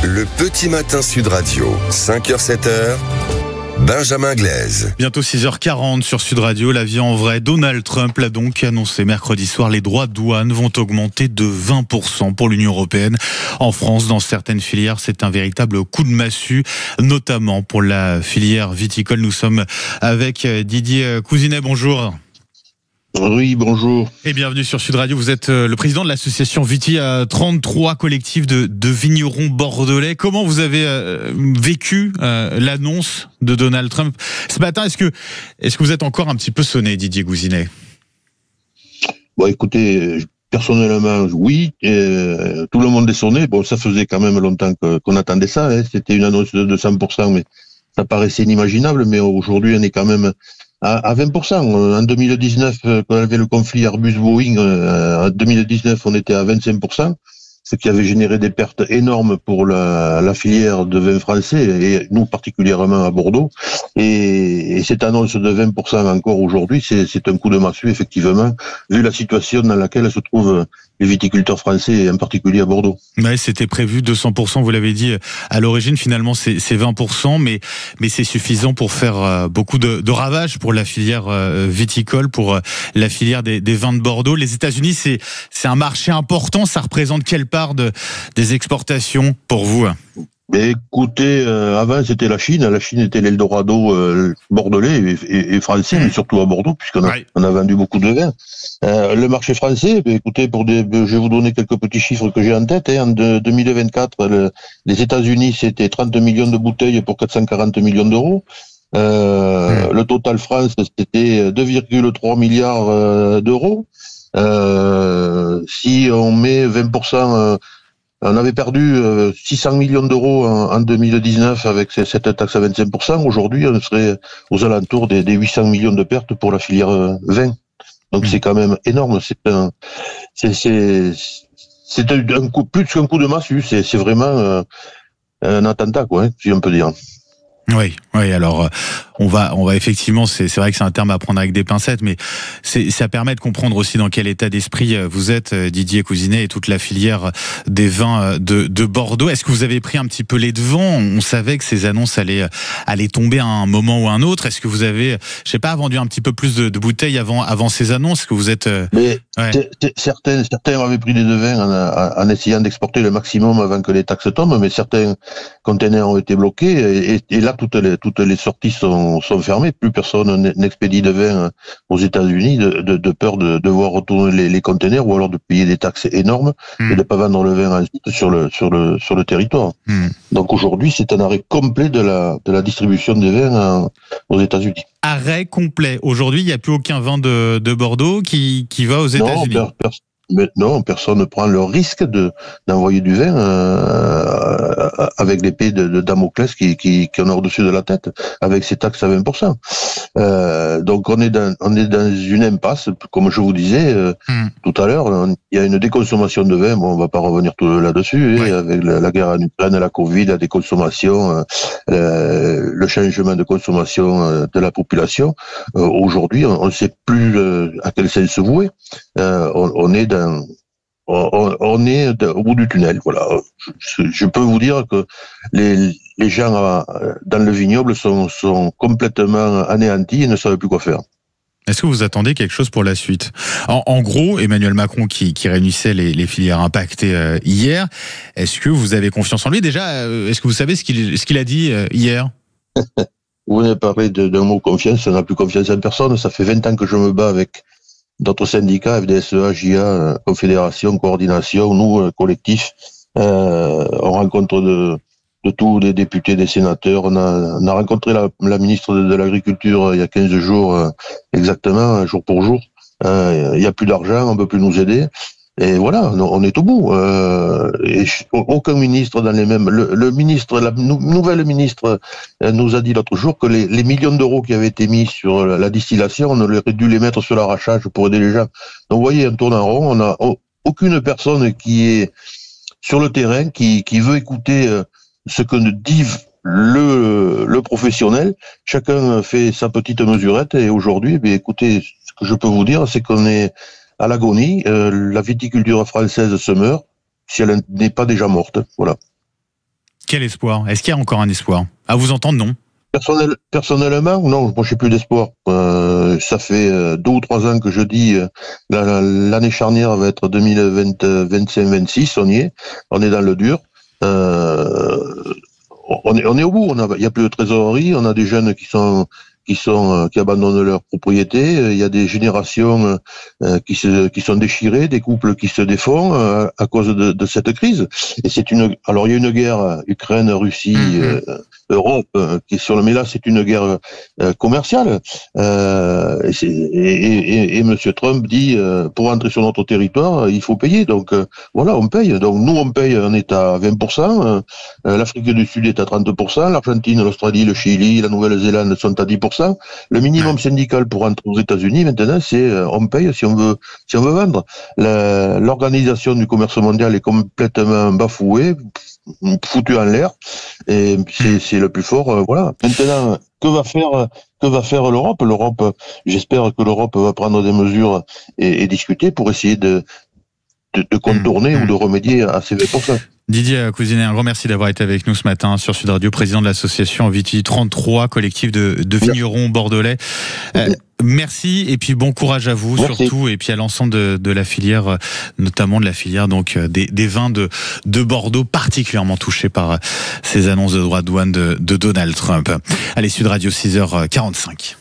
Le petit matin Sud Radio, 5h-7h, Benjamin Glaise. Bientôt 6h40 sur Sud Radio, la vie en vrai. Donald Trump l'a donc annoncé mercredi soir, les droits de douane vont augmenter de 20% pour l'Union européenne. En France, dans certaines filières, c'est un véritable coup de massue, notamment pour la filière viticole. Nous sommes avec Didier Cousinet, bonjour. Oui, bonjour. Et bienvenue sur Sud Radio. Vous êtes le président de l'association Viti 33, collectif de vignerons bordelais. Comment vous avez vécu l'annonce de Donald Trump ce matin? Est-ce que vous êtes encore un petit peu sonné, Didier Cousinet? Bon, écoutez, personnellement, oui. Tout le monde est sonné. Bon, ça faisait quand même longtemps qu'on attendait ça. Hein. C'était une annonce de 100%, mais ça paraissait inimaginable. Mais aujourd'hui, on est quand même à 20%. En 2019, quand on avait le conflit Airbus-Boeing, en 2019, on était à 25%, ce qui avait généré des pertes énormes pour la filière de vin français, et nous particulièrement à Bordeaux. Et cette annonce de 20% encore aujourd'hui, c'est un coup de massue, effectivement, vu la situation dans laquelle se trouvent les viticulteurs français, en particulier à Bordeaux. Ouais, c'était prévu 200%, vous l'avez dit à l'origine. Finalement, c'est 20%, mais c'est suffisant pour faire beaucoup de ravages pour la filière viticole, pour la filière des vins de Bordeaux. Les États-Unis, c'est un marché important. Ça représente quelle part des exportations pour vous? Mais écoutez, avant c'était la Chine. La Chine était l'Eldorado bordelais et français, mais surtout à Bordeaux, puisqu'on a vendu beaucoup de vin. Le marché français, écoutez, je vais vous donner quelques petits chiffres que j'ai en tête. En 2024, les États-Unis, c'était 30 millions de bouteilles pour 440 millions d'euros. Le total France, c'était 2,3 milliards d'euros. Si on met 20%, on avait perdu 600 millions d'euros en 2019 avec cette taxe à 25%. Aujourd'hui, on serait aux alentours des 800 millions de pertes pour la filière vin. Donc c'est quand même énorme. C'est un coup, plus qu'un coup de massue. C'est vraiment un attentat, quoi, si on peut dire. Oui. Alors on va effectivement, c'est vrai que c'est un terme à prendre avec des pincettes, mais ça permet de comprendre aussi dans quel état d'esprit vous êtes, Didier Cousinet, et toute la filière des vins de Bordeaux. Est-ce que vous avez pris un petit peu les devants? On savait que ces annonces allaient tomber à un moment ou à un autre. Est-ce que vous avez, je sais pas, vendu un petit peu plus de bouteilles avant ces annonces? Est-ce que vous êtes certains avaient pris les devants en essayant d'exporter le maximum avant que les taxes tombent, mais certains containers ont été bloqués et là toutes les sorties sont fermées. Plus personne n'expédie de vin aux États-Unis de peur de devoir retourner les containers ou alors de payer des taxes énormes et de pas vendre le vin ensuite sur le territoire. Donc aujourd'hui, c'est un arrêt complet de la distribution des vins aux États-Unis. Arrêt complet. Aujourd'hui, il n'y a plus aucun vin de Bordeaux qui va aux États-Unis. Mais non, personne ne prend le risque d'envoyer du vin avec l'épée de Damoclès qui en a au-dessus de la tête, avec ses taxes à 20%. Donc on est dans une impasse, comme je vous disais tout à l'heure. Il y a une déconsommation de vin. Bon, on va pas revenir tout là-dessus. Et avec la guerre en Ukraine, la Covid, la déconsommation, le changement de consommation de la population. Aujourd'hui, on ne sait plus à quel sens se vouer. On est au bout du tunnel, voilà. Je peux vous dire que les gens dans le vignoble sont complètement anéantis et ne savent plus quoi faire. Est-ce que vous attendez quelque chose pour la suite? En gros, Emmanuel Macron qui réunissait les filières impactées hier, est-ce que vous avez confiance en lui? Déjà, est-ce que vous savez ce qu'il a dit hier? Vous avez parlé d'un mot confiance, on n'a plus confiance en personne. Ça fait 20 ans que je me bats avec d'autres syndicats, FDSEA, JA, Confédération, Coordination, nous, collectifs. On rencontre de tous les députés, des sénateurs. On a rencontré la ministre de l'Agriculture il y a 15 jours, exactement, jour pour jour. Il n'y a plus d'argent, on ne peut plus nous aider. Et voilà, on est au bout. Et aucun ministre dans les mêmes. Le ministre, la nouvelle ministre, nous a dit l'autre jour que les millions d'euros qui avaient été mis sur la distillation, on aurait dû les mettre sur l'arrachage pour aider les gens. Donc vous voyez, on tourne en rond. On n'a aucune personne qui est sur le terrain, qui veut écouter ce que dit le professionnel. Chacun fait sa petite mesurette. Et aujourd'hui, écoutez, ce que je peux vous dire, c'est qu'on est à l'agonie. La viticulture française se meurt si elle n'est pas déjà morte. Voilà. Quel espoir? Est-ce qu'il y a encore un espoir? À vous entendre, non? Personnellement, non, moi j'ai plus d'espoir. Ça fait 2 ou 3 ans que je dis l'année charnière va être 2025-26, on y est, on est dans le dur. On est au bout, il y a plus de trésorerie, on a des jeunes qui abandonnent leur propriété, il y a des générations qui sont déchirées, des couples qui se défont à cause de cette crise. Et alors il y a une guerre Ukraine, Russie, Europe qui est sur le, mais là c'est une guerre commerciale. Et Monsieur Trump dit pour entrer sur notre territoire il faut payer. Donc voilà, on paye. Donc nous on paye, on est à 20%. L'Afrique du Sud est à 30%, l'Argentine, l'Australie, le Chili, la Nouvelle-Zélande sont à 10%. Le minimum syndical pour entrer aux États-Unis maintenant, c'est on paye si on veut vendre. L'organisation du commerce mondial est complètement bafouée, foutue en l'air, et c'est le plus fort. Voilà. Maintenant, que va faire l'Europe? J'espère que l'Europe va prendre des mesures et discuter pour essayer de contourner ou de remédier à ces 20%. Didier Cousinet, un grand merci d'avoir été avec nous ce matin sur Sud Radio, président de l'association Viti 33, collectif de vignerons bordelais. Merci et puis bon courage à vous. Merci. Surtout, et puis à l'ensemble de la filière, notamment de la filière donc des vins de Bordeaux, particulièrement touchés par ces annonces de droits de douane de Donald Trump. Allez, Sud Radio, 6h45.